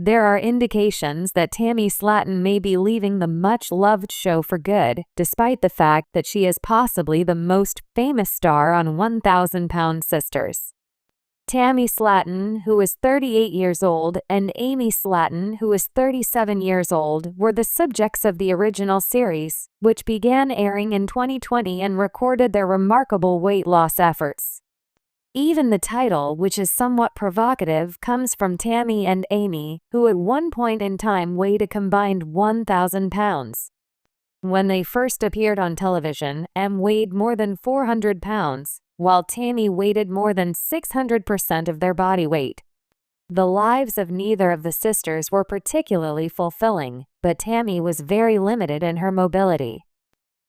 There are indications that Tammy Slaton may be leaving the much-loved show for good, despite the fact that she is possibly the most famous star on 1,000 Pound Sisters. Tammy Slaton, who is 38 years old, and Amy Slaton, who is 37 years old, were the subjects of the original series, which began airing in 2020 and recorded their remarkable weight loss efforts. Even the title, which is somewhat provocative, comes from Tammy and Amy, who at one point in time weighed a combined 1,000 pounds. When they first appeared on television, Em weighed more than 400 pounds, while Tammy weighed more than 600% of their body weight. The lives of neither of the sisters were particularly fulfilling, but Tammy was very limited in her mobility.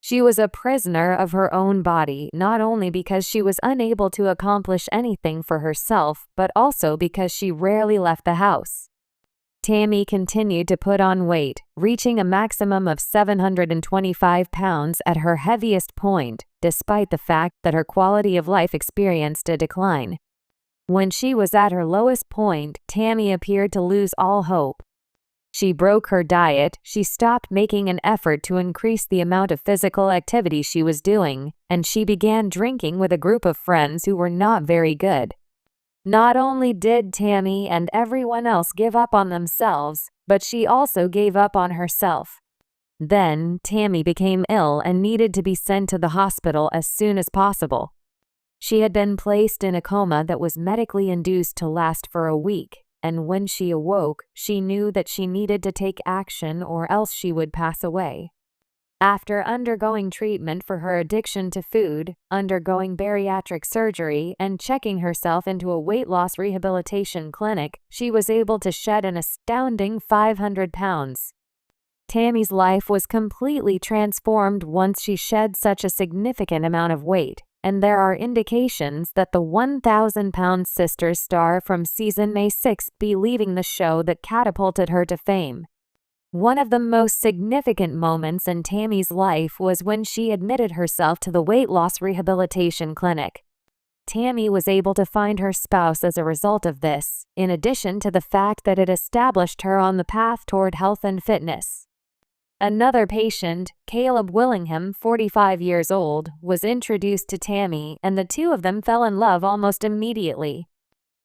She was a prisoner of her own body, not only because she was unable to accomplish anything for herself, but also because she rarely left the house. Tammy continued to put on weight, reaching a maximum of 725 pounds at her heaviest point, despite the fact that her quality of life experienced a decline. When she was at her lowest point, Tammy appeared to lose all hope. She broke her diet, she stopped making an effort to increase the amount of physical activity she was doing, and she began drinking with a group of friends who were not very good. Not only did Tammy and everyone else give up on themselves, but she also gave up on herself. Then, Tammy became ill and needed to be sent to the hospital as soon as possible. She had been placed in a coma that was medically induced to last for a week, and when she awoke, she knew that she needed to take action or else she would pass away. After undergoing treatment for her addiction to food, undergoing bariatric surgery, and checking herself into a weight loss rehabilitation clinic, she was able to shed an astounding 500 pounds. Tammy's life was completely transformed once she shed such a significant amount of weight, and there are indications that the 1,000 Pound Sisters star from season May 6 be leaving the show that catapulted her to fame. One of the most significant moments in Tammy's life was when she admitted herself to the weight loss rehabilitation clinic. Tammy was able to find her spouse as a result of this, in addition to the fact that it established her on the path toward health and fitness. Another patient, Caleb Willingham, 45 years old, was introduced to Tammy, and the two of them fell in love almost immediately.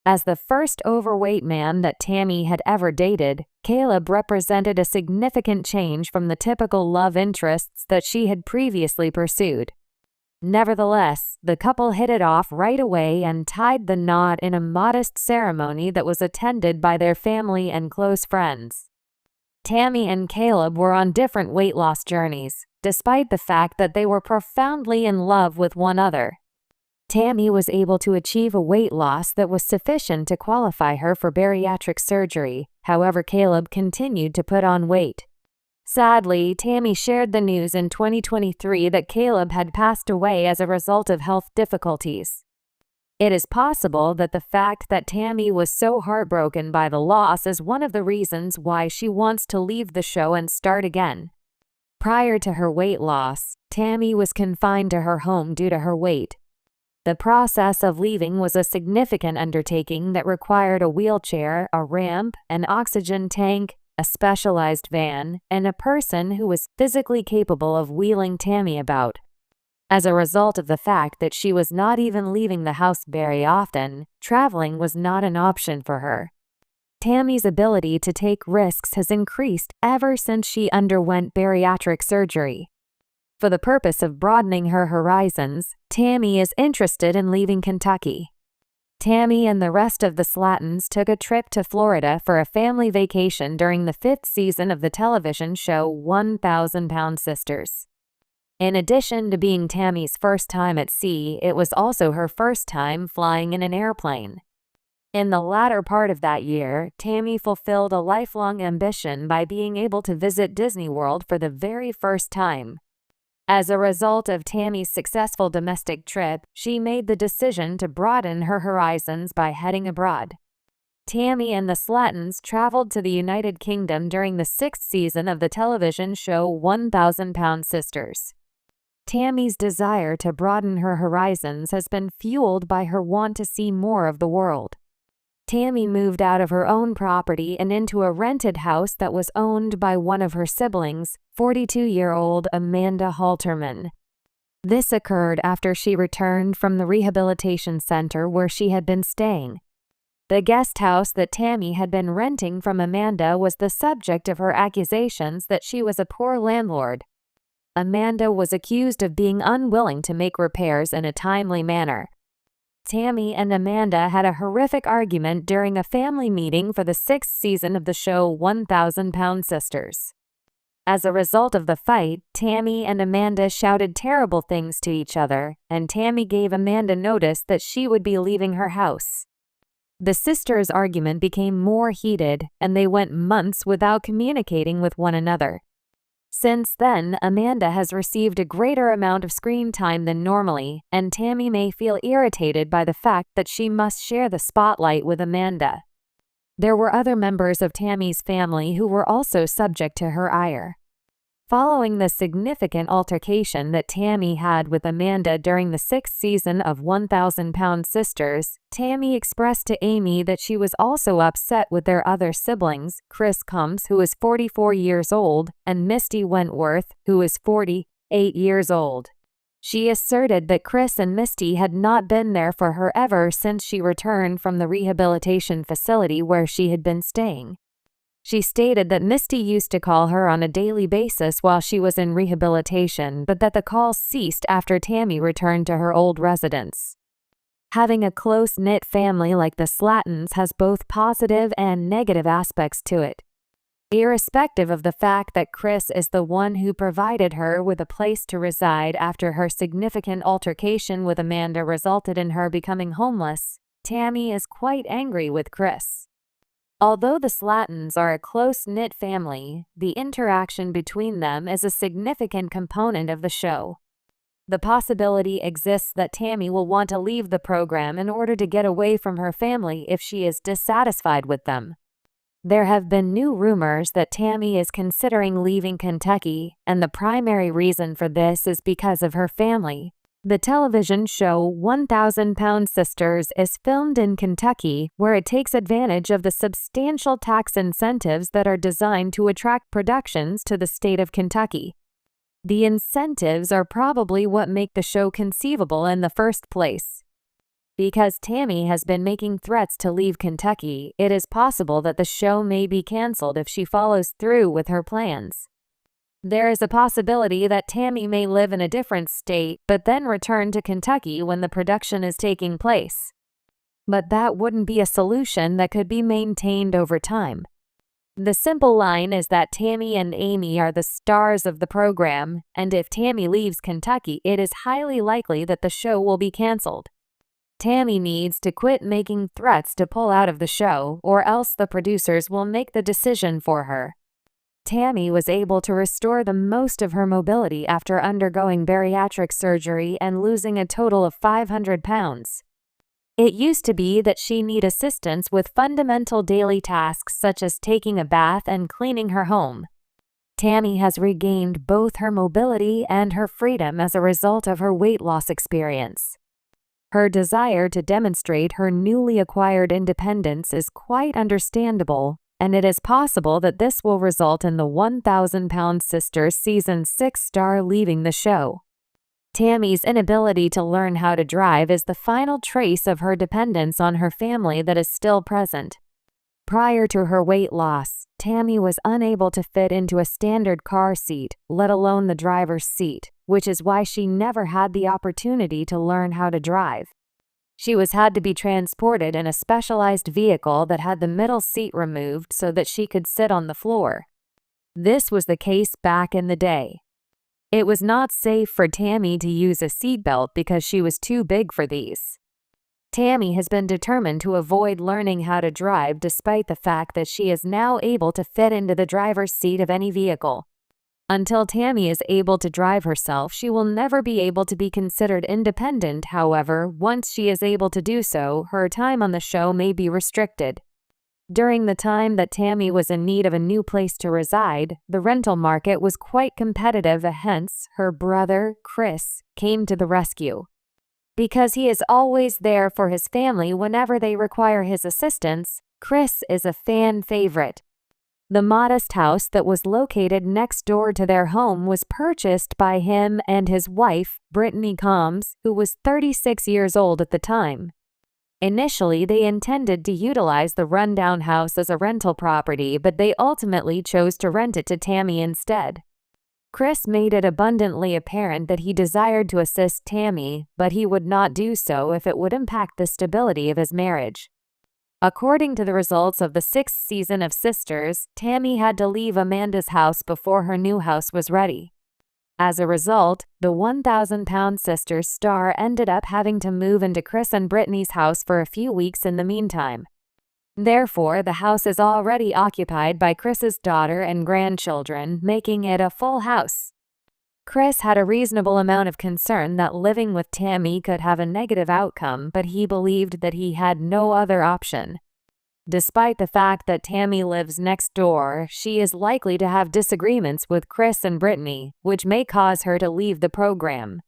As the first overweight man that Tammy had ever dated, Caleb represented a significant change from the typical love interests that she had previously pursued. Nevertheless, the couple hit it off right away and tied the knot in a modest ceremony that was attended by their family and close friends. Tammy and Caleb were on different weight loss journeys, despite the fact that they were profoundly in love with one another. Tammy was able to achieve a weight loss that was sufficient to qualify her for bariatric surgery, however Caleb continued to put on weight. Sadly, Tammy shared the news in 2023 that Caleb had passed away as a result of health difficulties. It is possible that the fact that Tammy was so heartbroken by the loss is one of the reasons why she wants to leave the show and start again. Prior to her weight loss, Tammy was confined to her home due to her weight. The process of leaving was a significant undertaking that required a wheelchair, a ramp, an oxygen tank, a specialized van, and a person who was physically capable of wheeling Tammy about. As a result of the fact that she was not even leaving the house very often, traveling was not an option for her. Tammy's ability to take risks has increased ever since she underwent bariatric surgery. For the purpose of broadening her horizons, Tammy is interested in leaving Kentucky. Tammy and the rest of the Slatons took a trip to Florida for a family vacation during the 5th season of the television show 1,000 Pound Sisters. In addition to being Tammy's first time at sea, it was also her first time flying in an airplane. In the latter part of that year, Tammy fulfilled a lifelong ambition by being able to visit Disney World for the very first time. As a result of Tammy's successful domestic trip, she made the decision to broaden her horizons by heading abroad. Tammy and the Slatons traveled to the United Kingdom during the 6th season of the television show 1,000 Pound Sisters. Tammy's desire to broaden her horizons has been fueled by her want to see more of the world. Tammy moved out of her own property and into a rented house that was owned by one of her siblings, 42-year-old Amanda Halterman. This occurred after she returned from the rehabilitation center where she had been staying. The guest house that Tammy had been renting from Amanda was the subject of her accusations that she was a poor landlord. Amanda was accused of being unwilling to make repairs in a timely manner. Tammy and Amanda had a horrific argument during a family meeting for the 6th season of the show 1,000-Pound Sisters. As a result of the fight, Tammy and Amanda shouted terrible things to each other, and Tammy gave Amanda notice that she would be leaving her house. The sisters' argument became more heated, and they went months without communicating with one another. Since then, Amanda has received a greater amount of screen time than normally, and Tammy may feel irritated by the fact that she must share the spotlight with Amanda. There were other members of Tammy's family who were also subject to her ire. Following the significant altercation that Tammy had with Amanda during the 6th season of 1,000-Pound Sisters, Tammy expressed to Amy that she was also upset with their other siblings, Chris Combs, who is 44 years old, and Misty Wentworth, who is 48 years old. She asserted that Chris and Misty had not been there for her ever since she returned from the rehabilitation facility where she had been staying. She stated that Misty used to call her on a daily basis while she was in rehabilitation, but that the calls ceased after Tammy returned to her old residence. Having a close-knit family like the Slatons has both positive and negative aspects to it. Irrespective of the fact that Chris is the one who provided her with a place to reside after her significant altercation with Amanda resulted in her becoming homeless, Tammy is quite angry with Chris. Although the Slatons are a close-knit family, the interaction between them is a significant component of the show. The possibility exists that Tammy will want to leave the program in order to get away from her family if she is dissatisfied with them. There have been new rumors that Tammy is considering leaving Kentucky, and the primary reason for this is because of her family. The television show 1,000-Pound Sisters is filmed in Kentucky, where it takes advantage of the substantial tax incentives that are designed to attract productions to the state of Kentucky. The incentives are probably what make the show conceivable in the first place. Because Tammy has been making threats to leave Kentucky, it is possible that the show may be canceled if she follows through with her plans. There is a possibility that Tammy may live in a different state but then return to Kentucky when the production is taking place. But that wouldn't be a solution that could be maintained over time. The simple line is that Tammy and Amy are the stars of the program, and if Tammy leaves Kentucky, it is highly likely that the show will be canceled. Tammy needs to quit making threats to pull out of the show, or else the producers will make the decision for her. Tammy was able to restore the most of her mobility after undergoing bariatric surgery and losing a total of 500 pounds. It used to be that she needed assistance with fundamental daily tasks such as taking a bath and cleaning her home. Tammy has regained both her mobility and her freedom as a result of her weight loss experience. Her desire to demonstrate her newly acquired independence is quite understandable, and it is possible that this will result in the 1,000-Pound Sisters Season 6 star leaving the show. Tammy's inability to learn how to drive is the final trace of her dependence on her family that is still present. Prior to her weight loss, Tammy was unable to fit into a standard car seat, let alone the driver's seat, which is why she never had the opportunity to learn how to drive. She had to be transported in a specialized vehicle that had the middle seat removed so that she could sit on the floor. This was the case back in the day. It was not safe for Tammy to use a seatbelt because she was too big for these. Tammy has been determined to avoid learning how to drive despite the fact that she is now able to fit into the driver's seat of any vehicle. Until Tammy is able to drive herself, she will never be able to be considered independent. However, once she is able to do so, her time on the show may be restricted. During the time that Tammy was in need of a new place to reside, the rental market was quite competitive, hence, her brother, Chris, came to the rescue. Because he is always there for his family whenever they require his assistance, Chris is a fan favorite. The modest house that was located next door to their home was purchased by him and his wife, Brittany Combs, who was 36 years old at the time. Initially, they intended to utilize the rundown house as a rental property, but they ultimately chose to rent it to Tammy instead. Chris made it abundantly apparent that he desired to assist Tammy, but he would not do so if it would impact the stability of his marriage. According to the results of the 6th season of Sisters, Tammy had to leave Amanda's house before her new house was ready. As a result, the 1,000-pound Sisters star ended up having to move into Chris and Brittany's house for a few weeks in the meantime. Therefore, the house is already occupied by Chris's daughter and grandchildren, making it a full house. Chris had a reasonable amount of concern that living with Tammy could have a negative outcome, but he believed that he had no other option. Despite the fact that Tammy lives next door, she is likely to have disagreements with Chris and Brittany, which may cause her to leave the program.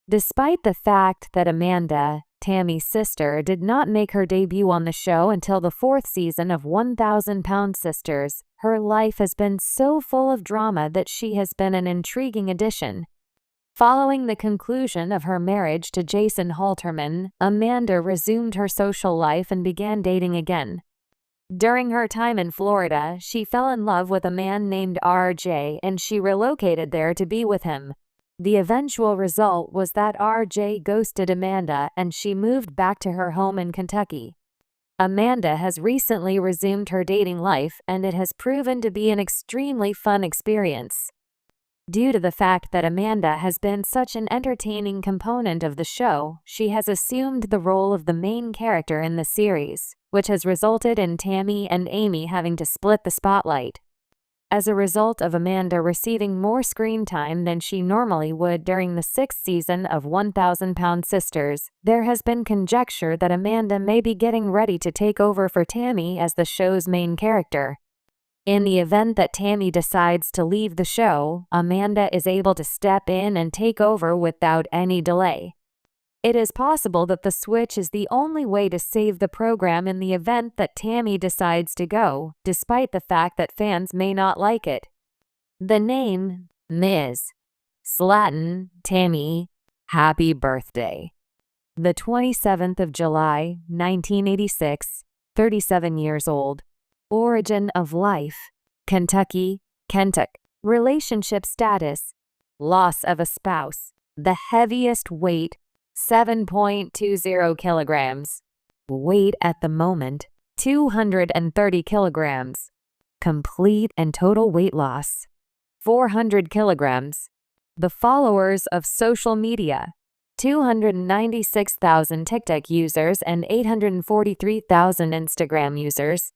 Despite the fact that Amanda, Tammy's sister, did not make her debut on the show until the 4th season of 1,000-Pound Sisters, her life has been so full of drama that she has been an intriguing addition. Following the conclusion of her marriage to Jason Halterman, Amanda resumed her social life and began dating again. During her time in Florida, she fell in love with a man named RJ and she relocated there to be with him. The eventual result was that RJ ghosted Amanda and she moved back to her home in Kentucky. Amanda has recently resumed her dating life and it has proven to be an extremely fun experience. Due to the fact that Amanda has been such an entertaining component of the show, she has assumed the role of the main character in the series, which has resulted in Tammy and Amy having to split the spotlight. As a result of Amanda receiving more screen time than she normally would during the 6th season of 1,000-Pound Sisters, there has been conjecture that Amanda may be getting ready to take over for Tammy as the show's main character. In the event that Tammy decides to leave the show, Amanda is able to step in and take over without any delay. It is possible that the switch is the only way to save the program in the event that Tammy decides to go, despite the fact that fans may not like it. The name, Ms. Slaton, Tammy, happy birthday. The 27th of July, 1986, 37 years old. Origin of life, Kentucky, Kentucky. Relationship status, loss of a spouse. The heaviest weight, 7.20 kilograms. Weight at the moment, 230 kilograms. Complete and total weight loss, 400 kilograms. The followers of social media, 296,000 TikTok users and 843,000 Instagram users.